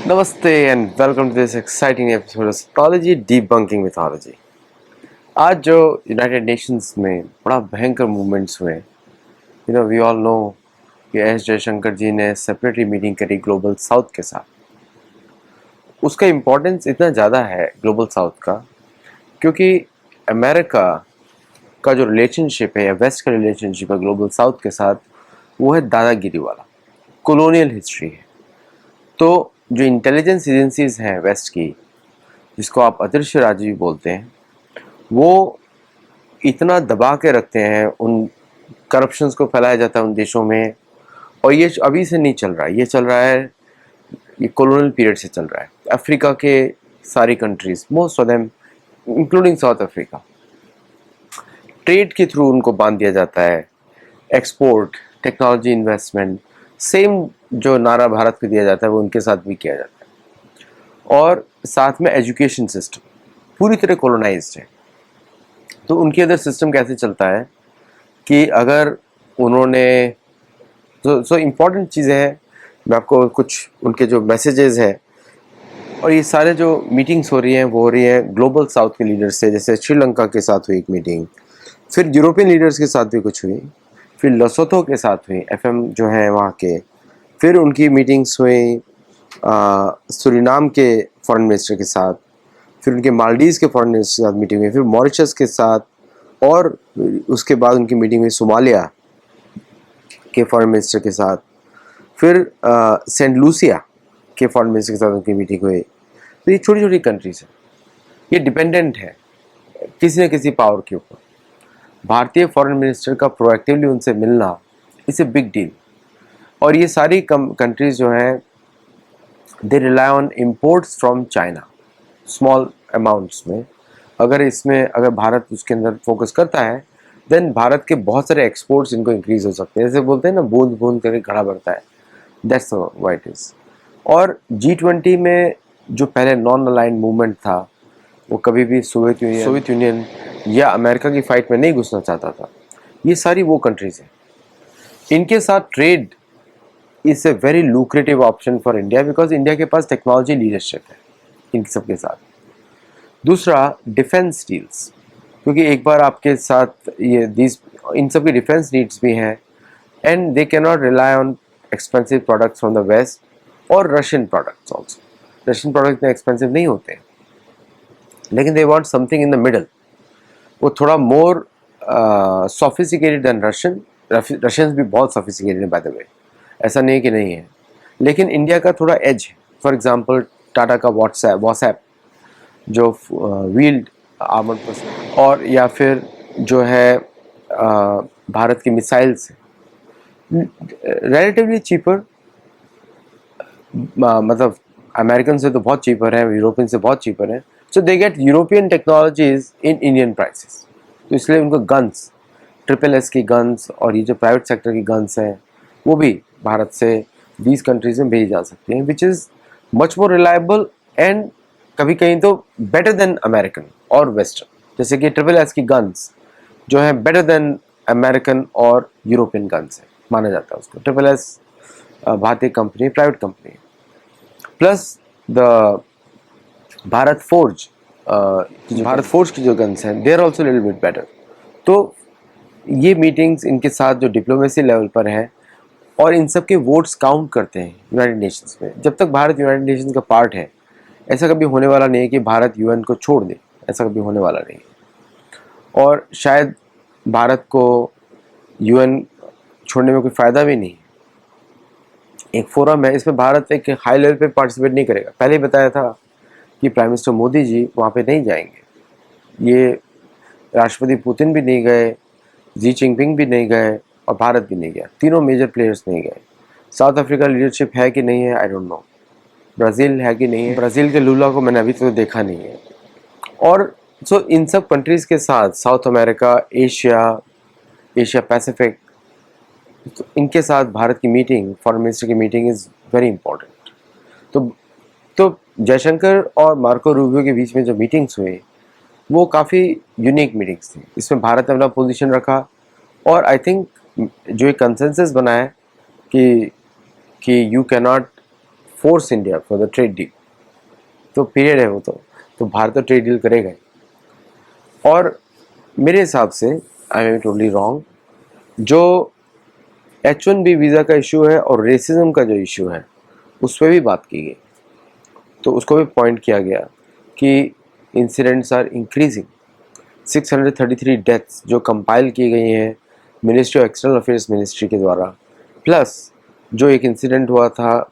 नमस्ते and welcome to this exciting episode of psychology debunking mythology. आज जो United Nations में बड़ा भयंकर मूवमेंट्स हुए, वी ऑल नो कि एस जयशंकर जी ने सेपरेटरी मीटिंग करी ग्लोबल साउथ के साथ। उसका इम्पोर्टेंस इतना ज़्यादा है ग्लोबल साउथ का, क्योंकि अमेरिका का जो रिलेशनशिप है या वेस्ट का रिलेशनशिप है ग्लोबल साउथ के साथ, वो है दादागिरी वाला, कॉलोनियल हिस्ट्री है। तो जो इंटेलिजेंस एजेंसीज हैं वेस्ट की, जिसको आप अदृश्य राज्य भी बोलते हैं, वो इतना दबा के रखते हैं, उन करप्शंस को फैलाया जाता है उन देशों में। और ये अभी से नहीं चल रहा है, ये चल रहा है, ये कॉलोनियल पीरियड से चल रहा है। अफ्रीका के सारी countries, most of them including south Africa, trade के थ्रू उनको बांध दिया जाता है। एक्सपोर्ट, टेक्नोलॉजी, इन्वेस्टमेंट, सेम जो नारा भारत को दिया जाता है वो उनके साथ भी किया जाता है। और साथ में एजुकेशन सिस्टम पूरी तरह कॉलोनाइज्ड है। तो उनके अंदर सिस्टम कैसे चलता है कि अगर उन्होंने सो इम्पॉर्टेंट चीज़ें हैं, मैं आपको कुछ उनके जो मैसेजेस हैं, और ये सारे जो मीटिंग्स हो रही हैं वो हो रही हैं ग्लोबल साउथ के लीडर्स से। जैसे श्रीलंका के साथ हुई एक मीटिंग, फिर यूरोपियन लीडर्स के साथ भी कुछ हुई, फिर लसोथो के साथ हुई, एफएम जो है वहाँ के, फिर उनकी मीटिंग्स हुई सुरीनाम के फॉरेन मिनिस्टर के साथ, फिर उनके मालदीव्स के फॉरेन मिनिस्टर के साथ मीटिंग हुई, फिर मॉरिशस के साथ, और उसके बाद उनकी मीटिंग हुई सोमालिया के फॉरेन मिनिस्टर के साथ, फिर सेंट लूसिया के फॉरेन मिनिस्टर के साथ उनकी मीटिंग हुई। तो ये छोटी छोटी कंट्रीज हैं, ये डिपेंडेंट है किसी न किसी पावर के ऊपर। भारतीय फॉरेन मिनिस्टर का प्रोएक्टिवली उनसे मिलना इट्स ए बिग डील। और ये सारी कंट्रीज जो हैं, they rely on imports from China small amounts में। अगर भारत उसके अंदर फोकस करता है, देन भारत के बहुत सारे एक्सपोर्ट्स इनको इंक्रीज हो सकते हैं। जैसे बोलते हैं ना, बूंद बूंद करके घड़ा भरता है, दैट्स व्हाट इट इज। और G20 में जो पहले नॉन अलाइंड मूवमेंट था, वो कभी भी सोवियत यूनियन या अमेरिका की फाइट में नहीं घुसना चाहता था। ये सारी वो कंट्रीज हैं, इनके साथ trade is a very lucrative option for India, because India के पास टेक्नोलॉजी लीडरशिप है इन सबके साथ। दूसरा, डिफेंस डील्स, क्योंकि एक बार आपके साथ इन सब की डिफेंस नीड्स भी हैं, and they can not rely on expensive products from the west और Russian products also. Russian product इतने एक्सपेंसिव नहीं होते, लेकिन they want something in the middle. वो थोड़ा more sophisticated than Russian. Russians भी बहुत सोफिस्टिकेटेड है बाय द वे, ऐसा नहीं है कि नहीं है, लेकिन इंडिया का थोड़ा एज है। फॉर एग्जांपल टाटा का व्हाट्सएप जो व्हील्ड आर्मर्ड पर्सन, और या फिर जो है भारत की मिसाइल्स रिलेटिवली चीपर, मतलब अमेरिकन से तो बहुत चीपर है, यूरोपियन से बहुत चीपर है। So they get European technologies in Indian prices. तो इसलिए उनको गन्स, SSS की गन्स और ये जो प्राइवेट सेक्टर की गन्स हैं, वो भी भारत से 20 कंट्रीज में भेजी जा सकती हैं, which is much more reliable and कभी कहीं तो बेटर देन अमेरिकन और वेस्टर्न। जैसे कि SSS की गन्स जो है बेटर देन अमेरिकन और यूरोपियन गन्स है, माना जाता है उसको। SSS भारतीय company, private company. Plus the Bharat forge, की जो गन्स हैं, they are also little bit better. तो ये मीटिंग्स इनके साथ जो डिप्लोमेसी लेवल पर है, और इन सब के वोट्स काउंट करते हैं यूनाइटेड नेशंस में। जब तक भारत यूनाइटेड नेशंस का पार्ट है, ऐसा कभी होने वाला नहीं है कि भारत यूएन को छोड़ दे, ऐसा कभी होने वाला नहीं है। और शायद भारत को यूएन छोड़ने में कोई फ़ायदा भी नहीं है। एक फोरम है, इसमें भारत एक हाई लेवल पे पार्टिसिपेट नहीं करेगा। पहले ही बताया था कि प्राइम मिनिस्टर मोदी जी वहाँ पे नहीं जाएंगे, ये राष्ट्रपति पुतिन भी नहीं गए, जी जिनपिंग भी नहीं गए, और भारत भी नहीं गया। तीनों मेजर प्लेयर्स नहीं गए। साउथ अफ्रीका लीडरशिप है कि नहीं है, आई डोंट नो। ब्राज़ील है कि नहीं है, ब्राज़ील के लूला को मैंने अभी तक तो देखा नहीं है। और इन सब कंट्रीज़ के साथ साउथ अमेरिका, एशिया पैसिफिक, तो इनके साथ भारत की मीटिंग, फॉरेन मिनिस्टर की मीटिंग इज़ वेरी इंपॉर्टेंट। तो तो जयशंकर और मार्को रूबियो के बीच में जो मीटिंग्स हुई, वो काफ़ी यूनिक मीटिंग्स थी। इसमें भारत ने अपना पोजीशन रखा, और आई थिंक जो एक कंसेंसस बना है कि you can not force India for the trade deal, तो पीरियड है वो, तो भारत तो ट्रेड डील करेगा ही। और मेरे हिसाब से, आई एम टोटली रॉन्ग, जो H1B वीज़ा का इशू है और रेसिज्म का जो इशू है उस पर भी बात की गई। तो उसको भी पॉइंट किया गया कि इंसिडेंट्स आर इंक्रीजिंग। 633 डेथ्स जो कंपाइल की गई हैं ministry of external affairs ministry के द्वारा, प्लस जो एक इंसिडेंट हुआ था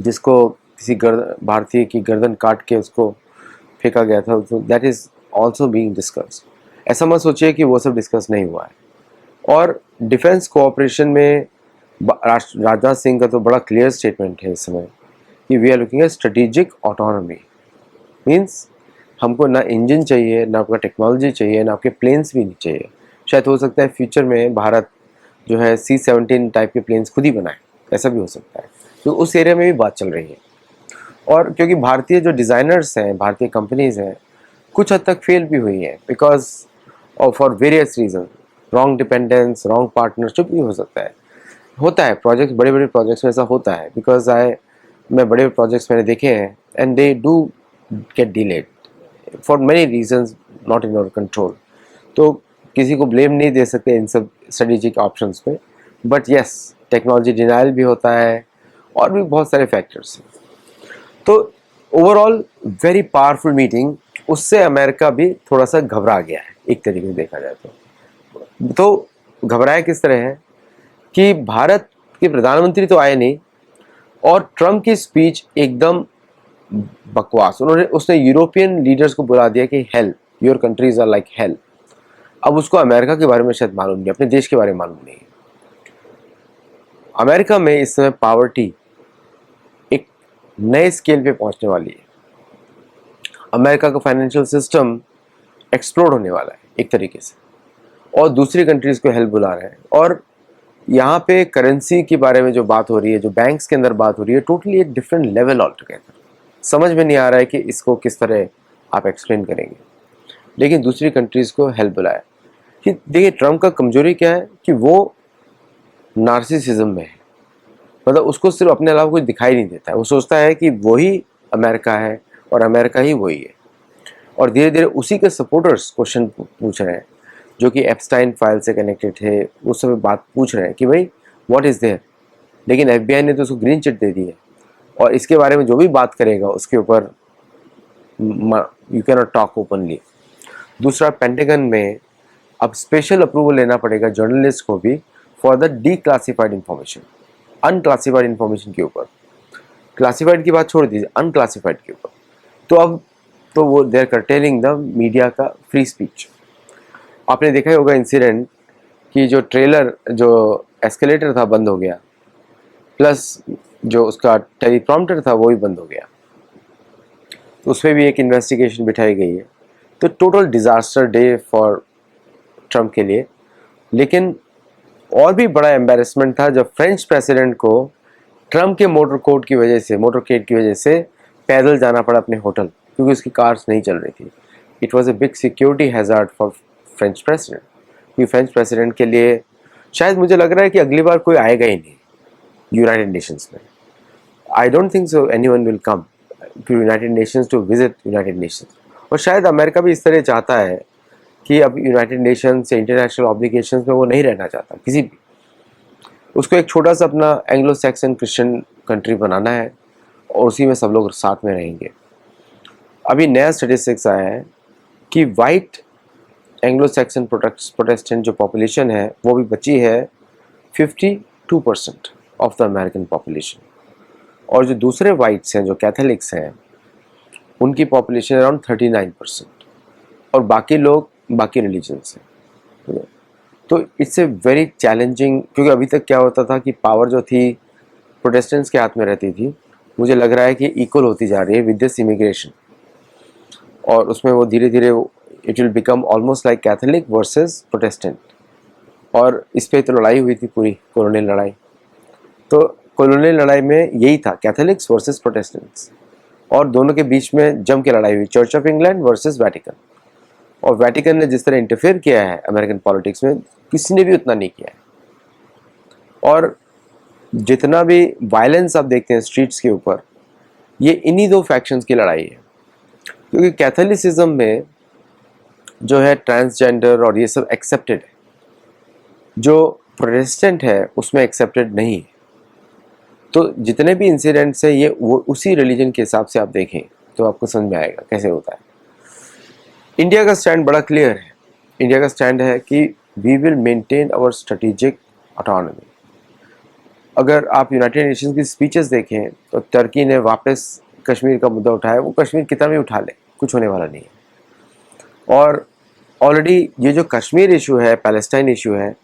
जिसको किसी भारतीय की गर्दन काट के उसको फेंका गया था, तो that is also being discussed. ऐसा मत सोचिए कि वो सब डिस्कस नहीं हुआ है। और डिफेंस कोऑपरेशन में राजनाथ सिंह का तो बड़ा क्लियर स्टेटमेंट है इस समय कि we are looking at strategic autonomy. Means हमको ना इंजन चाहिए, ना आपका टेक्नोलॉजी चाहिए, ना आपके प्लेन्स भी नहीं चाहिए। शायद हो सकता है फ्यूचर में भारत जो है C-17 टाइप के प्लेन्स खुद ही बनाए, ऐसा भी हो सकता है। तो उस एरिया में भी बात चल रही है। और क्योंकि भारतीय जो डिज़ाइनर्स हैं, भारतीय कंपनीज हैं, कुछ हद तक फेल भी हुई हैं because of for various reason, wrong dependence, wrong partner, जो भी हो सकता है, होता है। प्रोजेक्ट्स, बड़े बड़े प्रोजेक्ट्स में ऐसा होता है बिकॉज मैं बड़े प्रोजेक्ट्स मैंने देखे हैं and they do get delayed for many reasons not in our control. तो किसी को ब्लेम नहीं दे सकते इन सब स्ट्रेटेजिक ऑप्शंस पे, बट यस, टेक्नोलॉजी डिनाइल भी होता है और भी बहुत सारे फैक्टर्स हैं। तो ओवरऑल वेरी पावरफुल मीटिंग। उससे अमेरिका भी थोड़ा सा घबरा गया है एक तरीके से देखा जाए तो घबराया किस तरह है कि भारत के प्रधानमंत्री तो आए नहीं और ट्रम्प की स्पीच एकदम बकवास। उसने यूरोपियन लीडर्स को बुला दिया कि hell, your countries are like hell. अब उसको अमेरिका के बारे में शायद मालूम नहीं, अपने देश के बारे में मालूम नहीं। अमेरिका में इस समय पावर्टी एक नए स्केल पे पहुंचने वाली है। अमेरिका का फाइनेंशियल सिस्टम एक्सप्लोड होने वाला है एक तरीके से, और दूसरी कंट्रीज को हेल्प बुला रहे हैं। और यहाँ पे करेंसी के बारे में जो बात हो रही है, जो बैंक्स के अंदर बात हो रही है, टोटली एक डिफरेंट लेवल ऑल टुगेदर। समझ में नहीं आ रहा है कि इसको किस तरह आप एक्सप्लेन करेंगे, लेकिन दूसरी कंट्रीज को हेल्प बुलाया। कि देखिए ट्रम्प का कमजोरी क्या है कि वो नार्सिसिज्म में है, मतलब उसको सिर्फ अपने अलावा कुछ दिखाई नहीं देता है। वो सोचता है कि वही अमेरिका है और अमेरिका ही वही है, और धीरे धीरे उसी के सपोर्टर्स क्वेश्चन पूछ रहे हैं जो कि एप्स्टाइन फाइल से कनेक्टेड थे। उस समय बात पूछ रहे हैं कि भाई व्हाट इज़ देयर, लेकिन FBI ने तो उसको ग्रीन चिट दे दी है और इसके बारे में जो भी बात करेगा उसके ऊपर you can not talk openly. दूसरा, पेंटागन में अब स्पेशल अप्रूवल लेना पड़ेगा जर्नलिस्ट को भी for the declassified information, unclassified information के ऊपर। क्लासिफाइड की बात छोड़ दीजिए, अनक्लासिफाइड के ऊपर। तो अब तो वो they are curtailing the media का फ्री स्पीच। आपने देखा ही होगा इंसिडेंट कि जो ट्रेलर, जो एस्केलेटर था बंद हो गया, प्लस जो उसका टेलीप्रॉम्प्टर था वो भी बंद हो गया। तो उस पर भी एक इन्वेस्टिगेशन बिठाई गई है। तो total disaster day for Trump के लिए। लेकिन और भी बड़ा एम्बेरसमेंट था जब फ्रेंच प्रेसिडेंट को ट्रम्प के मोटरकेड की वजह से पैदल जाना पड़ा अपने होटल, क्योंकि उसकी कार्स नहीं चल रही थी। It was a big security hazard for French president. क्योंकि फ्रेंच प्रेसिडेंट के लिए शायद मुझे लग रहा है कि अगली बार कोई आएगा ही नहीं यूनाइटेड नेशंस में। I don't think so anyone will come to United Nations to visit United Nations. और शायद अमेरिका भी इस तरह चाहता है कि अब यूनाइटेड नेशंस से इंटरनेशनल ऑब्लिगेशंस में वो नहीं रहना चाहता किसी भी। उसको एक छोटा सा अपना एंग्लो सैक्सन क्रिश्चियन कंट्री बनाना है और उसी में सब लोग साथ में रहेंगे। अभी नया स्टेटिस्टिक्स आया है कि वाइट एंग्लो सैक्सन प्रोटेस्टेंट जो पॉपुलेशन है वो भी बची है 52% ऑफ द अमेरिकन पॉपुलेशन, और जो दूसरे वाइट्स हैं, जो कैथोलिक्स हैं, उनकी पॉपुलेशन अराउंड 39%, और बाकी लोग बाकी रिलीजन्स हैं। तो इट्स ए वेरी चैलेंजिंग, क्योंकि अभी तक क्या होता था कि पावर जो थी प्रोटेस्टेंट्स के हाथ में रहती थी। मुझे लग रहा है कि इक्वल होती जा रही है विद दिस इमिग्रेशन, और उसमें वो धीरे धीरे it will become almost like Catholic versus Protestant. और इस पे तो लड़ाई हुई थी, पूरी कॉलोनियल लड़ाई। तो कॉलोनियल लड़ाई में यही था, कैथोलिक्स वर्सेस प्रोटेस्टेंट्स, और दोनों के बीच में जम के लड़ाई हुई, church of England versus Vatican. और वैटिकन ने जिस तरह इंटरफेयर किया है अमेरिकन पॉलिटिक्स में, किसी ने भी उतना नहीं किया है। और जितना भी वायलेंस आप देखते हैं स्ट्रीट्स के ऊपर, ये इन्हीं दो फैक्शंस की लड़ाई है। क्योंकि कैथोलिसिज्म में जो है ट्रांसजेंडर और ये सब एक्सेप्टेड है, जो प्रोटेस्टेंट है उसमें एक्सेप्टेड नहीं है। तो जितने भी इंसिडेंट्स है ये वो उसी रिलीजन के हिसाब से आप देखें तो आपको समझ में आएगा कैसे होता है। इंडिया का स्टैंड बड़ा क्लियर है। इंडिया का स्टैंड है कि we will maintain our strategic autonomy. अगर आप यूनाइटेड नेशंस की स्पीचेस देखें तो टर्की ने वापस कश्मीर का मुद्दा उठाया, वो कश्मीर कितना भी उठा ले कुछ होने वाला नहीं है। और ऑलरेडी ये जो कश्मीर इशू है, पैलेस्टाइन इशू है,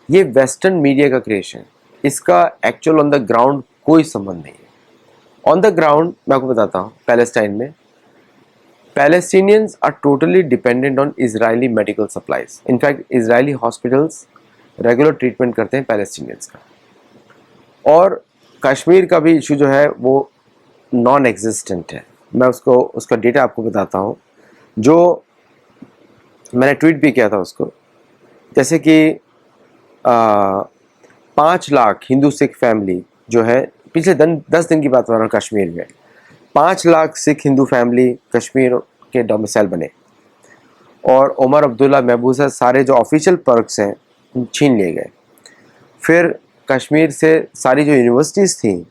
ये वेस्टर्न मीडिया का क्रिएशन, इसका एक्चुअल ऑन द ग्राउंड कोई संबंध नहीं है। ऑन द ग्राउंड मैं आपको बताता हूँ, पैलेस्टाइन में Palestinians are totally dependent on Israeli medical supplies. In fact Israeli hospitals regular treatment करते हैं पैलेस्टीनियंस का। और कश्मीर का भी इशू जो है वो नॉन एग्जिस्टेंट है। मैं उसका डेटा आपको बताता हूँ, जो मैंने ट्वीट भी किया था उसको। जैसे कि 5 लाख हिंदू सिख फैमिली जो है, पिछले 10 दिन की बात कर रहा हूँ, कश्मीर में 5 लाख सिख हिंदू फैमिली कश्मीर के डोमिसाइल बने। और उमर अब्दुल्ला, महबूजा, सारे जो ऑफिशियल पर्क्स हैं छीन लिए गए। फिर कश्मीर से सारी जो यूनिवर्सिटीज़ थी,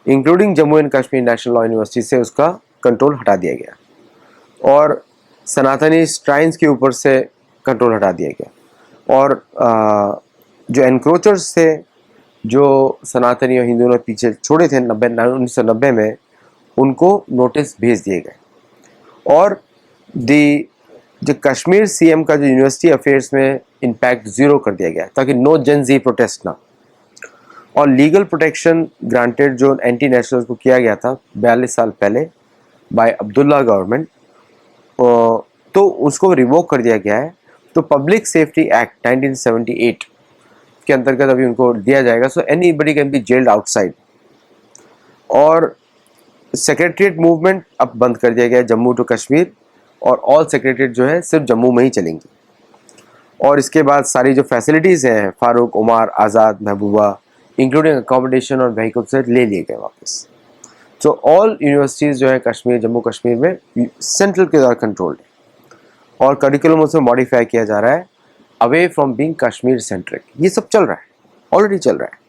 including Jammu and Kashmir national law university, से उसका कंट्रोल हटा दिया गया। और सनातनी श्राइन्स के ऊपर से कंट्रोल हटा दिया गया। और जो एनक्रोचर्स थे, जो सनातनी और हिंदुओं ने पीछे छोड़े थे 1990 में, उनको नोटिस भेज दिए गए। और जो कश्मीर सीएम का जो यूनिवर्सिटी अफेयर्स में इम्पैक्ट 0 कर दिया गया, ताकि नो जेन जी प्रोटेस्ट ना। और लीगल प्रोटेक्शन ग्रांटेड जो एंटी नेशनल्स को किया गया था 42 साल पहले बाय अब्दुल्ला गवर्नमेंट, तो उसको रिवोक कर दिया गया है। तो पब्लिक सेफ्टी एक्ट 1978 के अंतर्गत अभी उनको दिया जाएगा। So anybody can be gelled outside. और सेक्रेटरीट मूवमेंट अब बंद कर दिया गया है जम्मू टू कश्मीर, और ऑल सेक्रेटरीट जो है सिर्फ जम्मू में ही चलेंगी। और इसके बाद सारी जो फैसिलिटीज़ हैं फारूक, उमर, आज़ाद, महबूबा, इंक्लूडिंग अकोमोडेशन और व्हीकल से ले लिए गए वापस। तो ऑल यूनिवर्सिटीज़ जो है कश्मीर, जम्मू कश्मीर में सेंट्रल के द्वारा कंट्रोल्ड है। और करिकुलम उसमें मॉडिफाई किया जा रहा है away from being Kashmir centric. ये सब चल रहा है, ऑलरेडी चल रहा है।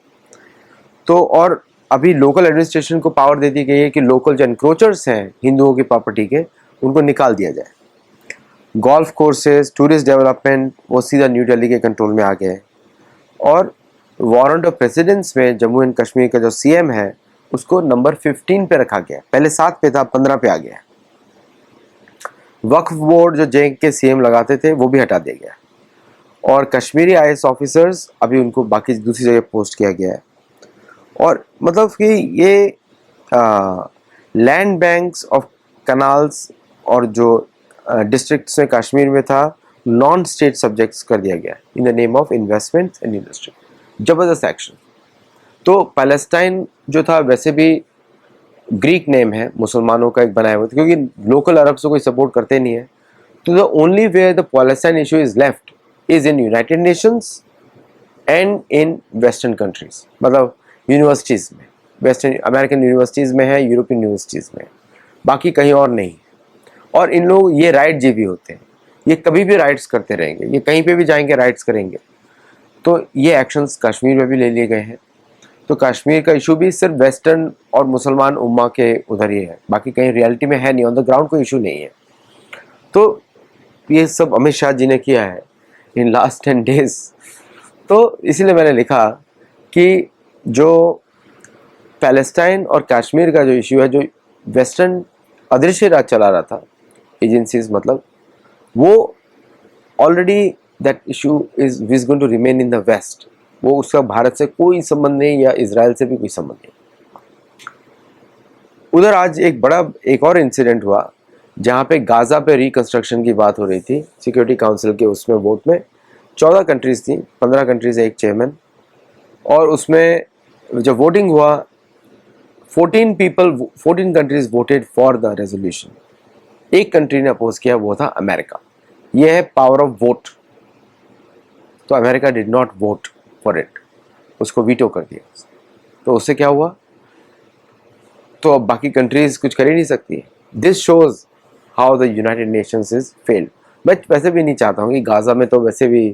तो और अभी लोकल एडमिनिस्ट्रेशन को पावर दे दी गई है कि लोकल जो एनक्रोचर्स हैं हिंदुओं की प्रॉपर्टी के, उनको निकाल दिया जाए। गोल्फ कोर्सेज, टूरिस्ट डेवलपमेंट, वो सीधा न्यू दिल्ली के कंट्रोल में आ गए। और वारंट ऑफ प्रेसिडेंस में जम्मू एंड कश्मीर का जो सीएम है उसको नंबर 15 पे रखा गया, पहले 7 पे था, 15 पे आ गया। वक्फ बोर्ड जो जे के सीएम लगाते थे वो भी हटा दिया गया। और कश्मीरी आईएएस ऑफिसर्स अभी उनको बाकी दूसरी जगह पोस्ट किया गया है। और मतलब कि ये लैंड बैंक्स ऑफ कनाल्स और जो डिस्ट्रिक्ट्स में कश्मीर में था, नॉन स्टेट सब्जेक्ट्स कर दिया गया in the name of investment and industry. जबरदस्त एक्शन। तो पैलेस्टाइन जो था वैसे भी ग्रीक नेम है, मुसलमानों का एक बनाया हुआ था, क्योंकि लोकल अरब से कोई सपोर्ट करते नहीं है। तो the only where the Palestine issue is left is in United Nations and in western countries, मतलब यूनिवर्सिटीज़ में, वेस्टर्न अमेरिकन यूनिवर्सिटीज़ में है, यूरोपियन यूनिवर्सिटीज़ में, बाकी कहीं और नहीं। और इन लोग ये राइट जीवी होते हैं, ये कभी भी राइट्स करते रहेंगे, ये कहीं पे भी जाएंगे राइट्स करेंगे। तो ये एक्शंस कश्मीर में भी ले लिए गए हैं। तो कश्मीर का इशू भी सिर्फ वेस्टर्न और मुसलमान उम्मा के उधर ही है, बाकी कहीं रियलिटी में है नहीं, ऑन द ग्राउंड कोई इशू नहीं है। तो ये सब अमित शाह जी ने किया है इन लास्ट 10 डेज। तो इसीलिए मैंने लिखा कि जो पैलेस्टाइन और कश्मीर का जो इशू है, जो वेस्टर्न अदृश्य राज चला रहा था, एजेंसीज मतलब, वो already that issue is going to remain in the west. वो उसका भारत से कोई संबंध नहीं, या इजराइल से भी कोई संबंध नहीं। उधर आज एक और इंसिडेंट हुआ जहाँ पे गाजा पे रिकंस्ट्रक्शन की बात हो रही थी सिक्योरिटी काउंसिल के उसमें वोट में। 14 कंट्रीज थी, 15 कंट्रीज एक चेयरमैन। और उसमें जब वोटिंग हुआ 14 countries voted for the resolution. एक कंट्री ने अपोज किया, वो था अमेरिका। यह है पावर ऑफ वोट। तो America did not vote for it, उसको वीटो कर दिया। तो उससे क्या हुआ, तो अब बाकी कंट्रीज कुछ कर ही नहीं सकती। This shows how the United Nations is failed. मैं वैसे भी नहीं चाहता हूँ कि गाजा में तो वैसे भी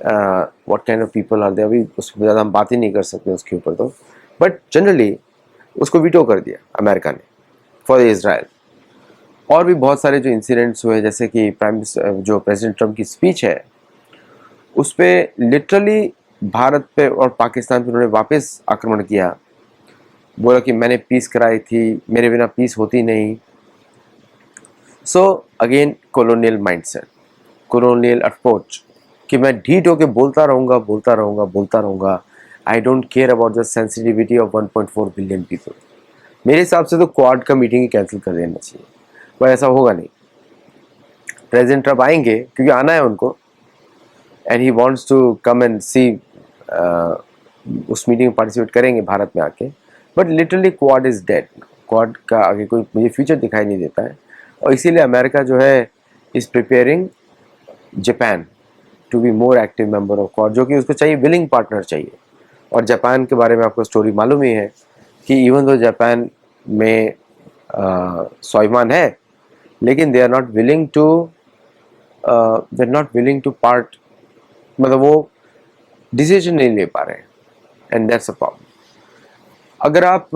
what kind of people are there, अभी उस पर ज़्यादा हम बात ही नहीं कर सकते उसके ऊपर तो, बट जनरली उसको वीटो कर दिया अमेरिका ने फॉर इजराइल। और भी बहुत सारे जो इंसिडेंट्स हुए, जैसे कि जो प्रेसिडेंट ट्रम्प की स्पीच है उस पर लिटरली भारत पे और पाकिस्तान पे उन्होंने वापस आक्रमण किया, बोला कि मैंने पीस कराई थी, मेरे बिना पीस होती नहीं। So again colonial mindset, colonial approach कि मैं ढीठ होकर बोलता रहूँगा बोलता रहूँगा बोलता रहूँगा, I don't care about the sensitivity of 1.4 billion people. मेरे हिसाब से तो क्वाड का मीटिंग ही कैंसिल कर देना चाहिए, पर ऐसा होगा नहीं। प्रेसिडेंट ट्रम्प आएंगे क्योंकि आना है उनको, and he wants to come and see, उस मीटिंग में पार्टिसिपेट करेंगे भारत में आके, but literally Quad is dead. Quad का आगे कोई मुझे फ्यूचर दिखाई नहीं देता है, और इसीलिए अमेरिका जो है is preparing Japan to be more active member of Quad, जो कि उसको चाहिए, विलिंग पार्टनर चाहिए। और जापान के बारे में आपको स्टोरी मालूम ही है कि इवन दो जापान में स्वाभिमान है, लेकिन they are not willing to part, मतलब वो डिसीजन नहीं ले पा रहे हैं, एंड दैट्स अ प्रॉब्लम। अगर आप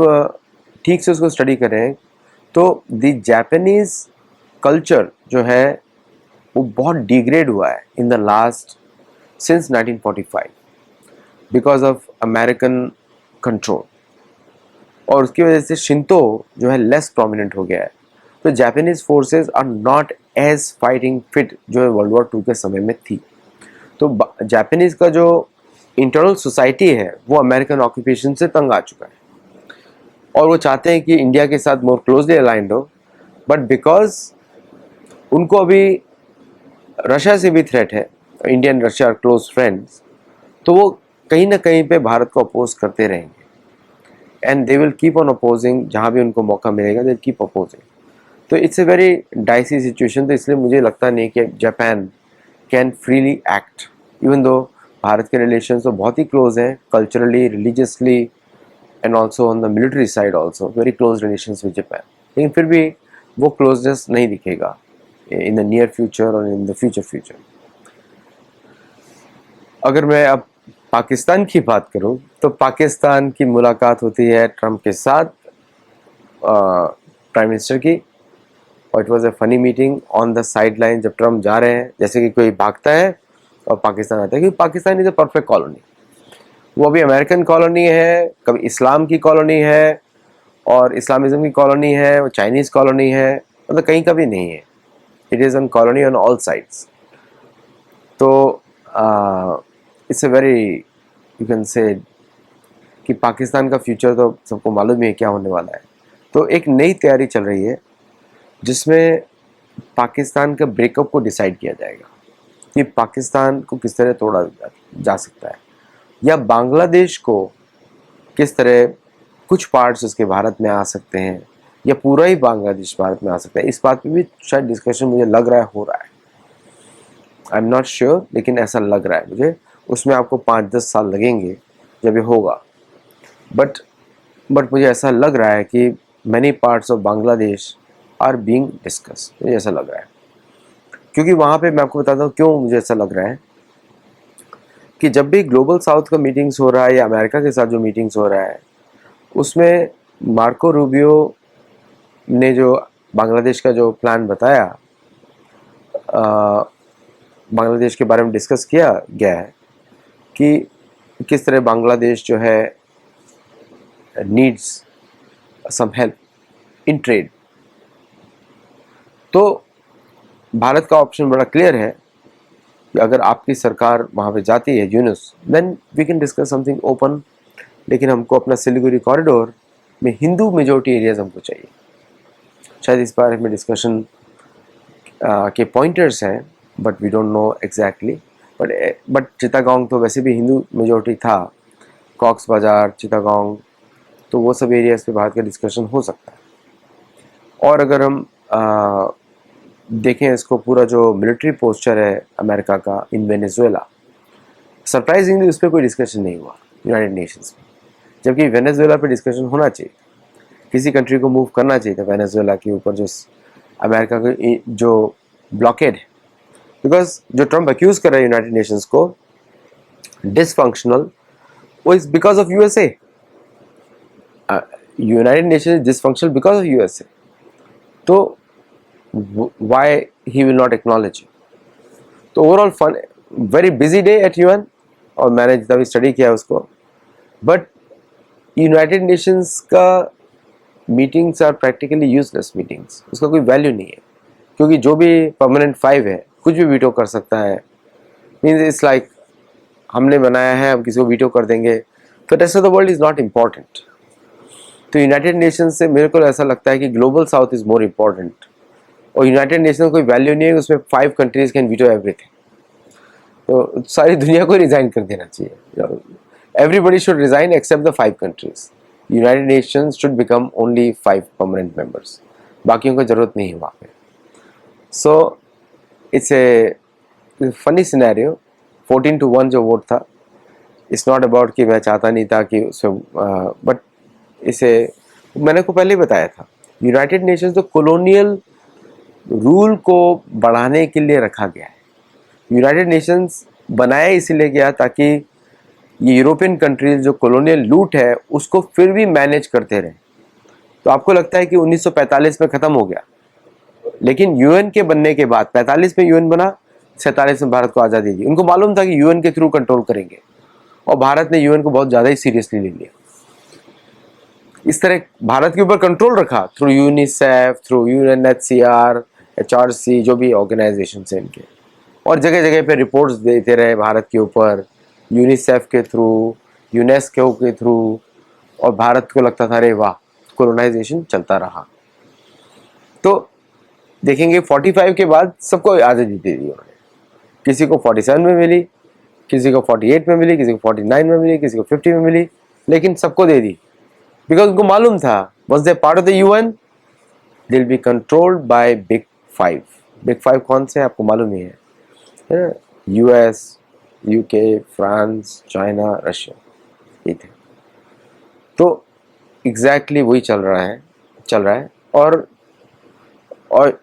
ठीक से उसको स्टडी करें तो द जापानीज कल्चर जो है वो बहुत डिग्रेड हुआ है in the last since 1945 because of American control, और उसकी वजह से शिंतो जो है लेस प्रोमिनेंट हो गया है। तो Japanese forces are not as fighting fit जो वर्ल्ड वॉर 2 के समय में थी। तो जापानीज का जो इंटरनल सोसाइटी है वो अमेरिकन ऑक्यूपेशन से तंग आ चुका है, और वो चाहते हैं कि इंडिया के साथ मोर क्लोजली अलाइंड हो, बट बिकॉज उनको अभी रशिया से भी थ्रेट है, India and Russia are close friends, तो वो कहीं ना कहीं पे भारत को अपोज करते रहेंगे, and they will keep on opposing, जहाँ भी उनको मौका मिलेगा दे कीप अपोजिंग। तो it's a very dicey situation. तो इसलिए मुझे लगता नहीं कि Japan can freely act, even though Bharat के रिलेशन तो बहुत ही क्लोज हैं culturally, religiously, and also on the military side also very close relations with Japan, लेकिन फिर भी वो क्लोजनेस नहीं दिखेगा इन द नियर फ्यूचर और इन द फ्यूचर। अगर मैं अब पाकिस्तान की बात करूं तो पाकिस्तान की मुलाकात होती है ट्रम्प के साथ, प्राइम मिनिस्टर की, और it was a funny meeting on the side line. जब ट्रम्प जा रहे हैं, जैसे कि कोई भागता है और पाकिस्तान आता है, क्योंकि Pakistan is a perfect colony. वो अभी अमेरिकन कॉलोनी है, कभी इस्लाम की कॉलोनी है और इस्लामिज्म की कॉलोनी है, वो चाइनीज़ कॉलोनी है, मतलब कहीं का भी नहीं है। It is an colony on all sides. तो it's a very, you can say कि पाकिस्तान का फ्यूचर तो सबको मालूम ही है क्या होने वाला है। तो एक नई तैयारी चल रही है जिसमें पाकिस्तान का ब्रेकअप को डिसाइड किया जाएगा कि पाकिस्तान को किस तरह तोड़ा जा सकता है, या बांग्लादेश को किस तरह कुछ पार्ट्स उसके भारत में आ सकते हैं, या पूरा ही बांग्लादेश भारत में आ सकता है। इस बात पे भी शायद डिस्कशन मुझे लग रहा है हो रहा है, आई एम नॉट श्योर, लेकिन ऐसा लग रहा है मुझे। उसमें आपको 5-10 साल लगेंगे जब ये होगा, बट मुझे ऐसा लग रहा है कि many parts of Bangladesh are being discuss, मुझे ऐसा लग रहा है। क्योंकि वहाँ पे मैं आपको बताता हूँ क्यों मुझे ऐसा लग रहा है कि जब भी ग्लोबल साउथ का मीटिंग्स हो रहा है या अमेरिका के साथ जो मीटिंग्स हो रहा है, उसमें मार्को रूबियो ने जो बांग्लादेश का जो प्लान बताया, बांग्लादेश के बारे में डिस्कस किया गया है कि किस तरह बांग्लादेश जो है needs some help in trade. तो भारत का ऑप्शन बड़ा क्लियर है कि अगर आपकी सरकार वहाँ पे जाती है Yunus, then we can discuss something open, लेकिन हमको अपना सिलीगुड़ी कॉरिडोर में हिंदू मेजोरिटी एरियाज हमको चाहिए। शायद इस बारे में डिस्कशन के पॉइंटर्स हैं, but we don't know exactly. But Chittagong तो वैसे भी हिंदू मेजोरिटी था, कॉक्स बाज़ार, चिटागोंग, तो वो सब एरियाज पे भारत का डिस्कशन हो सकता है। और अगर हम देखें इसको, पूरा जो मिलिट्री पोस्चर है अमेरिका का इन वेनेजुएला, सरप्राइजिंगली उस पर कोई डिस्कशन नहीं हुआ यूनाइटेड नेशंस में, जबकि वेनेजुएला पे डिस्कशन होना चाहिए, किसी कंट्री को मूव करना चाहिए था वेनेजुएला के ऊपर जो अमेरिका की जो ब्लॉकेड है, बिकॉज जो ट्रम्प अक्यूज कर रहा है यूनाइटेड नेशंस को डिसफंक्शनल, वो is because of USA. United Nation is dysfunctional because of USA, तो why he will not acknowledge it? तो overall fun, very busy day at UN, और मैंने जितना भी स्टडी किया उसको, बट यूनाइटेड नेशंस का meetings are practically useless meetings, उसका कोई वैल्यू नहीं है, क्योंकि जो भी परमानेंट 5 है कुछ भी वीटो कर सकता है। मीन्स इट्स लाइक हमने बनाया है, हम किसी को वीटो कर देंगे, तो rest of the world is not important. तो यूनाइटेड नेशन से मेरे को ऐसा लगता है कि global south is more important, और यूनाइटेड नेशन कोई वैल्यू नहीं है, उसमें 5 कंट्रीज कैन वीटो एवरीथिंग। तो सारी दुनिया को रिजाइन कर देना चाहिए, everybody should resign except the 5 countries. United Nations should become only 5 permanent members, बाकियों को जरूरत नहीं है वहाँ पे। So it's a funny scenario. 14-1 जो वोट था, इट्स नॉट अबाउट कि मैं चाहता नहीं था कि उसमें, बट इसे मैंने को पहले बताया था, यूनाइटेड नेशंस तो कॉलोनियल रूल को बढ़ाने के लिए रखा गया है। यूनाइटेड नेशंस बनाया इसीलिए गया ताकि ये यूरोपियन कंट्रीज जो कॉलोनियल लूट है उसको फिर भी मैनेज करते रहे। तो आपको लगता है कि 1945 में ख़त्म हो गया, लेकिन यूएन के बनने के बाद 45 में यूएन बना, 47 में भारत को आज़ादी दी। उनको मालूम था कि यूएन के थ्रू कंट्रोल करेंगे, और भारत ने यूएन को बहुत ज़्यादा ही सीरियसली ले लिया। इस तरह भारत के ऊपर कंट्रोल रखा through UNICEF, through UNHCR, HRC, जो भी ऑर्गेनाइजेशन है इनके, और जगह जगह पे रिपोर्ट्स देते रहे भारत के ऊपर, यूनिसेफ के थ्रू, यूनेस्को के थ्रू, और भारत को लगता था अरे वाह, कोलोनाइजेशन चलता रहा। तो देखेंगे 45 के बाद सबको आज़ादी दे दी उन्होंने। किसी को 47 में मिली, किसी को 48 में मिली, किसी को 49 में मिली, किसी को 50 में मिली, लेकिन सबको दे दी, बिकॉज उनको मालूम था once they part of the UN they will be controlled by big 5। Big 5 कौन से आपको मालूम ही है, US, UK, France, China, Russia, ये थे। तो एग्जैक्टली वही चल रहा है, और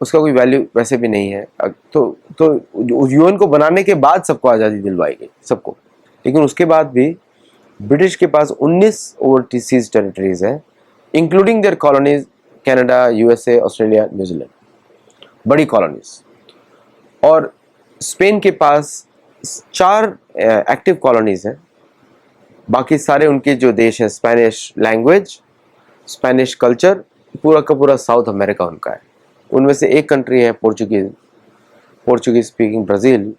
उसका कोई वैल्यू वैसे भी नहीं है। तो यूएन को बनाने के बाद सबको आज़ादी दिलवाई गई, सबको, लेकिन उसके बाद भी ब्रिटिश के पास 19 ओवरसीज टेरिटरीज है, including there colonies Canada, USA, Australia, New Zealand, बड़ी कॉलोनीज। और स्पेन के पास 4 एक्टिव कॉलोनीज हैं, बाकी सारे उनके जो देश हैं, स्पेनिश लैंग्वेज, स्पेनिश कल्चर, पूरा का पूरा साउथ अमेरिका उनका है। उनमें से एक कंट्री है पोर्चुगीज स्पीकिंग ब्राज़ील,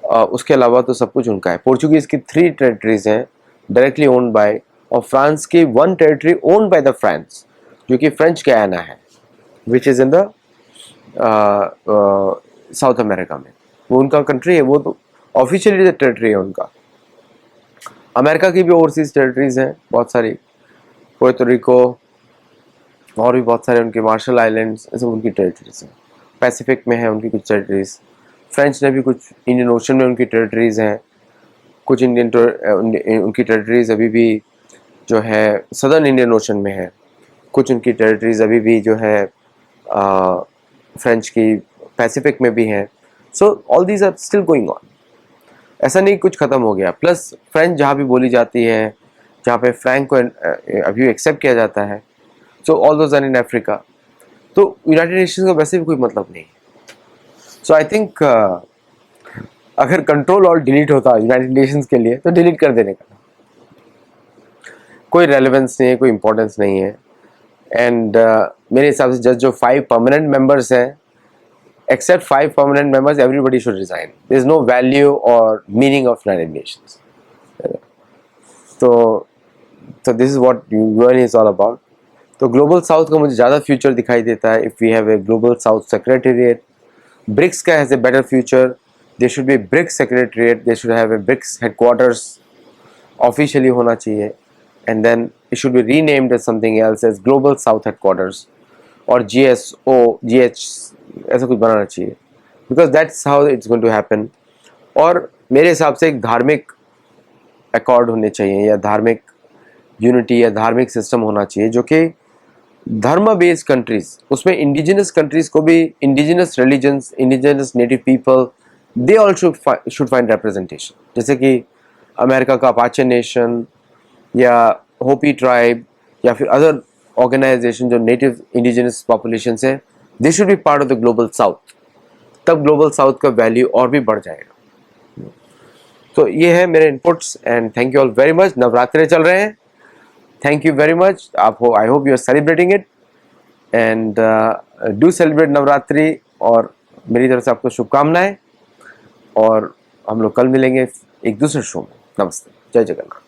उसके अलावा तो सब कुछ उनका है। पोर्चुगीज की 3 टेरिटरीज हैं डायरेक्टली ओन्ड बाय, और फ्रांस की 1 territory owned by the France, जो कि फ्रेंच गयाना है, which is in the south America में। वो उनका कंट्री है, वो तो ऑफिशियली टेरिटरी है उनका। अमेरिका की भी ओवरसीज टेरिटरीज हैं बहुत सारी, पुर्तो रिको, और भी बहुत सारे उनके मार्शल आइलैंड्स, ऐसे उनकी टेरिटरीज हैं। पैसिफिक में है उनकी कुछ टेरिटरीज, फ्रेंच ने भी कुछ, इंडियन ओशन में उनकी टेरिटरीज हैं कुछ, उनकी टेरिटरीज अभी भी जो है सदर्न इंडियन ओशन में है, कुछ उनकी टेरिटरीज अभी भी जो है फ्रेंच की पैसिफिक में भी हैं। So all these are still going on, ऐसा नहीं कुछ ख़त्म हो गया। प्लस फ्रेंच जहाँ भी बोली जाती है, जहाँ पे फ्रैंक को अभी एक्सेप्ट किया जाता है, so all those are in Africa. तो यूनाइटेड नेशंस का वैसे भी कोई मतलब नहीं। सो आई थिंक अगर कंट्रोल और डिलीट होता यूनाइटेड नेशंस के लिए, तो डिलीट कर देने का कोई रेलेवेंस नहीं है, कोई इंपॉर्टेंस नहीं है। एंड मेरे हिसाब से जस्ट जो 5 परमानेंट मेंबर्स हैं, except 5 permanent members, everybody should resign. There is no value or meaning of United Nations. तो this is what UN is all about. तो ग्लोबल साउथ का मुझे ज़्यादा फ्यूचर दिखाई देता है if we have a global south secretariat. BRICS का has a better future, they should be BRICS secretariat, they should have a BRICS headquarters, officially होना चाहिए, and then it should be renamed as something else as global south headquarters, और GSO, GH ऐसा कुछ बनाना चाहिए, because that's how it's going to happen. और मेरे हिसाब से एक धार्मिक अकॉर्ड होने चाहिए, या धार्मिक यूनिटी या धार्मिक सिस्टम होना चाहिए जो कि धर्म बेस्ड कंट्रीज, उसमें इंडिजिनस कंट्रीज को भी, indigenous religions, indigenous native people, they all should find representation. जैसे कि अमेरिका का अपाचे नेशन या होपी ट्राइब या फिर अदर ऑर्गेनाइजेशन जो नेटिव इंडिजिनस पॉपुलेशन है, they should be part of the global south. तब ग्लोबल साउथ का वैल्यू और भी बढ़ जाएगा। तो ये है मेरे inputs and thank you all very much. Navratri चल रहे हैं, thank you very much. I hope you are celebrating it and do celebrate Navratri, और मेरी तरफ से आपको शुभकामनाएं। और हम लोग कल मिलेंगे एक दूसरे शो में। नमस्ते, जय जगन्नाथ।